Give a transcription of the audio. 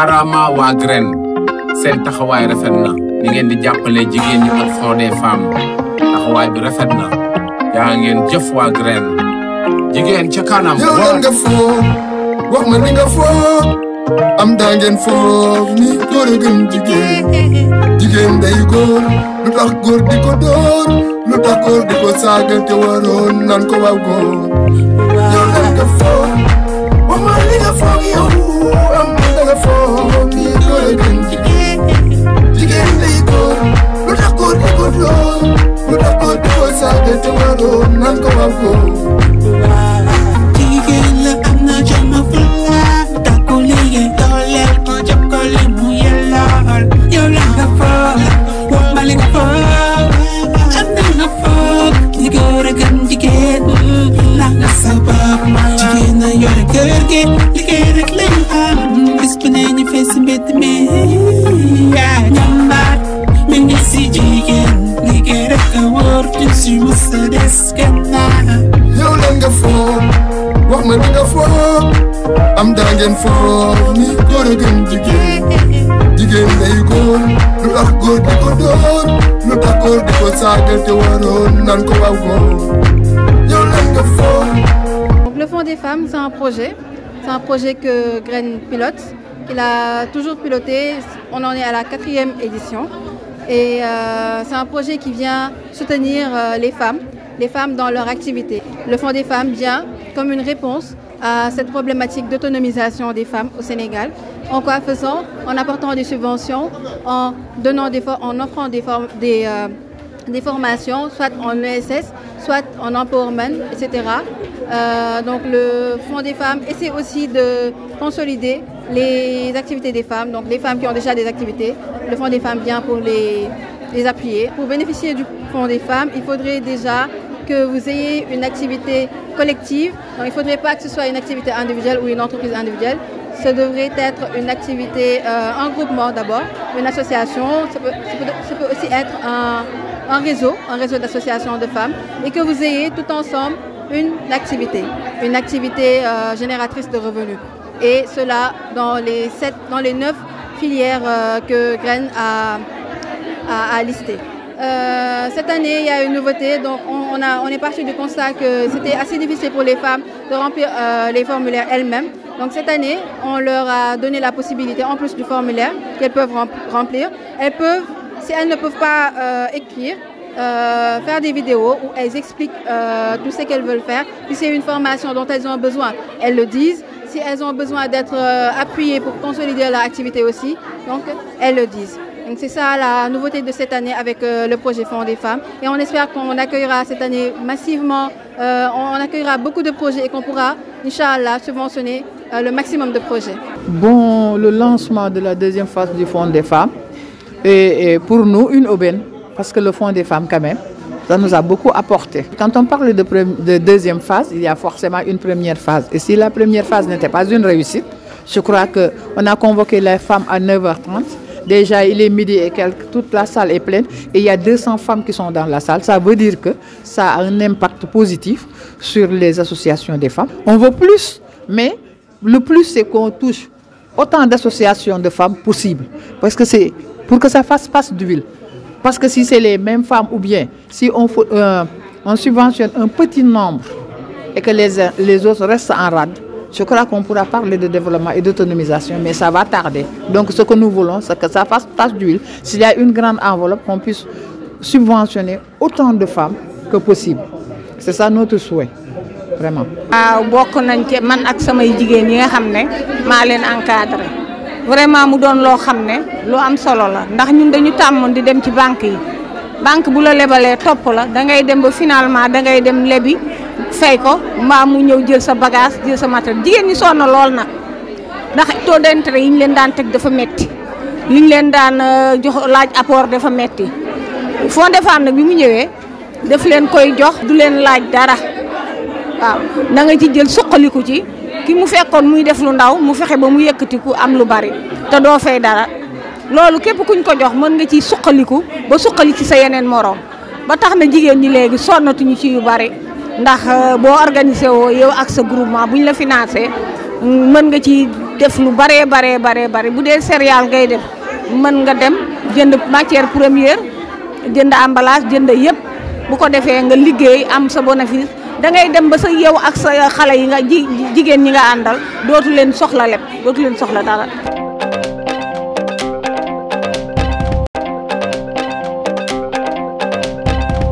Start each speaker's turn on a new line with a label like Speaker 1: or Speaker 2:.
Speaker 1: jaaraama waa Graine seen taxawaay rafet na ni ngeen di jàppale jigéen ñi ak Fonds des femmes taxawaay bi rafet na yaa ngeen jëf waa Graine jigéen ca kanam.
Speaker 2: yow lan nga foog wax ma ni nga foog am daa ngeen foog ni góor a gën jigéen day góor lu tax góor di ko dóor lu tax góor di ko saaga te waroon naan ko waaw góor. yow lan nga foog wax ma li nga foog yow am da nga foog ni góor a gën jigéen day góor lu tax góor di ko dóor lu tax góor di ko saaga te waroon naan ko waaw góor.
Speaker 3: jigéen la am na jom ak fulla takku liggéey dooleel ko jox ko li mu yellool yow la nga foog wax ma li nga foog am na nga foog ni góor a gën jigéen la nga sabab jigéen na yore kër gi liggéey rek lañ am bis bu ne ñu fees mbedd mi yaa ñambaat mi ngi si jigéen liggéey rek a wóor du si musa des gannaaw.
Speaker 2: yow lan nga foog wax ma ni nga foog am daa ngeen foog ni góor a gën jigéen day góor lu tax góor di ko dóor lu tax góor di ko saaga te waroon naan ko waaw góor. yow lan nga foog.
Speaker 4: Le Fonds des femmes, c'est un projet que Graine pilote, qu'il a toujours piloté. On en est à la 4e édition. Et c'est un projet qui vient soutenir les femmes dans leur activité. Le Fonds des femmes vient comme une réponse à cette problématique d'autonomisation des femmes au Sénégal. En quoi faisant? En apportant des subventions, en offrant des formations, soit en ESS, soit en empowerment, etc. Donc le Fonds des femmes essaie aussi de consolider les activités des femmes, donc les femmes qui ont déjà des activités. Le Fonds des femmes vient pour les appuyer. Pour bénéficier du Fonds des femmes, il faudrait déjà que vous ayez une activité collective. Donc il ne faudrait pas que ce soit une activité individuelle ou une entreprise individuelle. Ce devrait être une activité, un groupement d'abord, une association. Ça peut aussi être un réseau d'associations de femmes, et que vous ayez tout ensemble une activité génératrice de revenus. Et cela dans les 9 filières que Graine a listées. Cette année, il y a une nouveauté. Donc on est parti du constat que c'était assez difficile pour les femmes de remplir les formulaires elles-mêmes. Donc cette année, on leur a donné la possibilité, en plus du formulaire qu'elles peuvent remplir, si elles ne peuvent pas écrire, faire des vidéos où elles expliquent tout ce qu'elles veulent faire. Si c'est une formation dont elles ont besoin, elles le disent. Si elles ont besoin d'être appuyées pour consolider leur activité aussi, donc elles le disent. Donc c'est ça la nouveauté de cette année avec le projet Fonds des femmes. Et on espère qu'on accueillera cette année massivement, on accueillera beaucoup de projets et qu'on pourra, Inch'Allah, subventionner le maximum de projets.
Speaker 5: Bon, le lancement de la deuxième phase du Fonds des femmes est pour nous une aubaine, parce que le Fonds des femmes, quand même, ça nous a beaucoup apporté. Quand on parle de deuxième phase, il y a forcément une première phase. Et si la première phase n'était pas une réussite, je crois qu'on a convoqué les femmes à 9h30. Déjà, il est midi et quelques, toute la salle est pleine et il y a 200 femmes qui sont dans la salle. Ça veut dire que ça a un impact positif sur les associations des femmes. On veut plus, mais le plus, c'est qu'on touche autant d'associations de femmes possible. Parce que c'est pour que ça fasse passe d'huile. Parce que si c'est les mêmes femmes ou bien si on subventionne un petit nombre et que les autres restent en rade, je crois qu'on pourra parler de développement et d'autonomisation, mais ça va tarder. Donc ce que nous voulons, c'est que ça fasse tache d'huile. S'il y a une grande enveloppe, qu'on puisse subventionner autant de femmes que possible. C'est ça notre souhait, vraiment.
Speaker 6: bokk nañ ci man ak samay jigéen yi nga xam ne maa leen encadré vraiment mu doon loo xam ne lu am solo la ndax ñun dañu tàmmoon di dem ci banque yi banque bu la lebalee topp la da ngay dem ba finalement da ngay dem lebi fay ko mbaa mu ñëw jël sa bagage jël sa matériel jigéen ñi sonn lool nag ndax taux d'intérêt yi ñu leen daan teg dafa metti li ñu leen daan jox laaj apport dafa metti Fonds des femmes nag bi mu ñëwee daf leen koy jox du leen laaj dara waaw na nga ci jël suqaliku ci ki mu fekkoon muy def lu ndaw mu fexe ba mu yëkkatiku am lu bari te doo fay dara loolu képp kuñ ko jox mën nga ci suqaliku ba suqali ci sa yeneen moroom ba tax na jigéen ñi léegi sonnatuñu ci yu bari ndax boo organisé woo yow ak sa groupement buñ la financé mën nga ci def lu baree bu dee céréale ngay def mën nga dem jënd matière première jënd emballage jënd yëpp bu ko defee nga liggéey am sa bénéfice da ngay dem ba sa yow ak sa xale yi nga jigéen ñi nga àndal dootu leen soxla lépp dootu leen soxla dara.